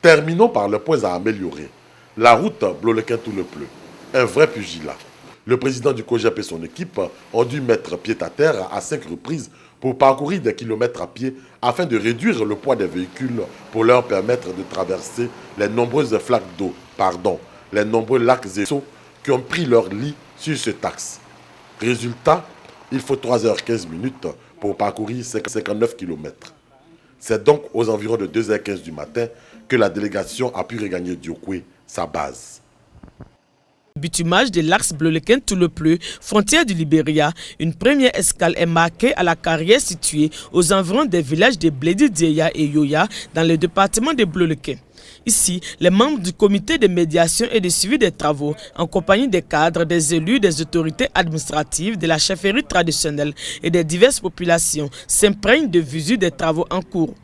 Terminons par les points à améliorer. La route Blolequin-Toulepleu, un vrai pugilat. Le président du COJEP et son équipe ont dû mettre pied à terre à 5 reprises pour parcourir des kilomètres à pied afin de réduire le poids des véhicules pour leur permettre de traverser les nombreuses flaques d'eau, les nombreux lacs et seaux qui ont pris leur lit sur cet axe. Résultat, il faut 3h15 pour parcourir 59 km. C'est donc aux environs de 2h15 du matin que la délégation a pu regagner Diokwe, sa base. Bitumage de l'axe Blolequin-Toulepleu, frontière du Libéria, une première escale est marquée à la carrière située aux environs des villages de Blédi-Dieya et Yoya dans le département de Blolequin. Ici, les membres du comité de médiation et de suivi des travaux, en compagnie des cadres, des élus, des autorités administratives, de la chefferie traditionnelle et des diverses populations, s'imprègnent de visu des travaux en cours.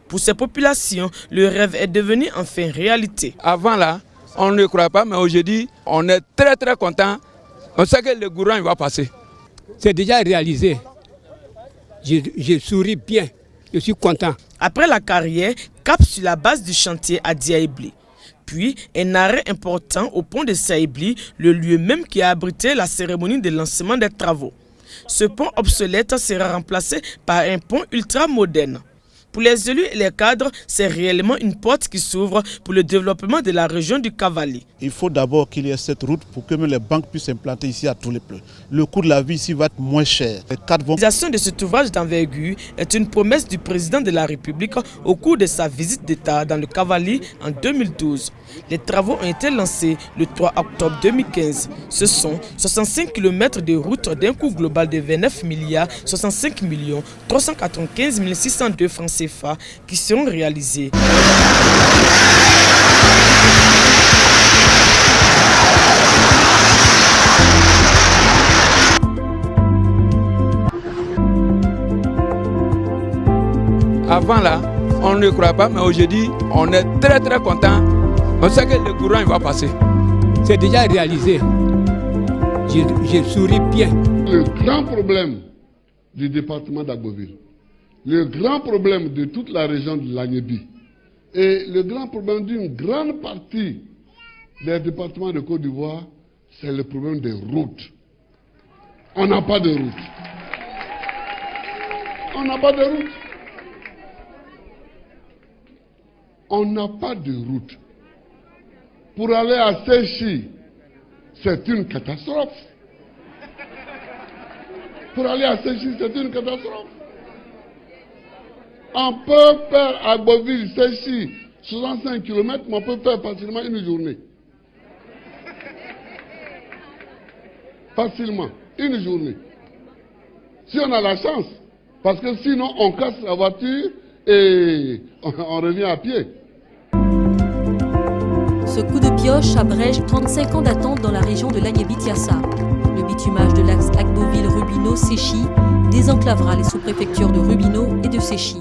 Pour ces populations, le rêve est devenu enfin réalité. Avant là, on ne croit pas, mais aujourd'hui, on est très content. On sait que le courant va passer. C'est déjà réalisé. Je souris bien. Je suis content. Après la carrière, cap sur la base du chantier à Diaïbli. Puis, un arrêt important au pont de Saïbli, le lieu même qui a abrité la cérémonie de lancement des travaux. Ce pont obsolète sera remplacé par un pont ultra moderne. Pour les élus et les cadres, c'est réellement une porte qui s'ouvre pour le développement de la région du Cavali. Il faut d'abord qu'il y ait cette route pour que les banques puissent s'implanter ici à Toulepleu. Le coût de la vie ici va être moins cher. La réalisation de cet ouvrage d'envergure est une promesse du président de la République au cours de sa visite d'État dans le Cavali en 2012. Les travaux ont été lancés le 3 octobre 2015. Ce sont 65 km de route d'un coût global de 29 milliards 65 millions 395 602 francs CFA qui seront réalisés. Avant là, on ne croit pas, mais aujourd'hui, on est très content. On sait que le courant va passer. C'est déjà réalisé. Je souris bien. Le grand problème du département d'Agboville, le grand problème de toute la région de l'Agnebi et le grand problème d'une grande partie des départements de Côte d'Ivoire, c'est le problème des routes. On n'a pas de route. On n'a pas de route. On n'a pas de route. Pour aller à Séchi, c'est une catastrophe. Pour aller à Séchi, c'est une catastrophe. On peut faire à Boville, Séchi, 65 km, mais on peut faire facilement une journée. Facilement, une journée. Si on a la chance, parce que sinon on casse la voiture et on revient à pied. Ce coup de pioche abrège 35 ans d'attente dans la région de l'Agnebi-Tiassa. Le bitumage de l'axe Agboville-Rubino-Séchi désenclavera les sous-préfectures de Rubino et de Séchi.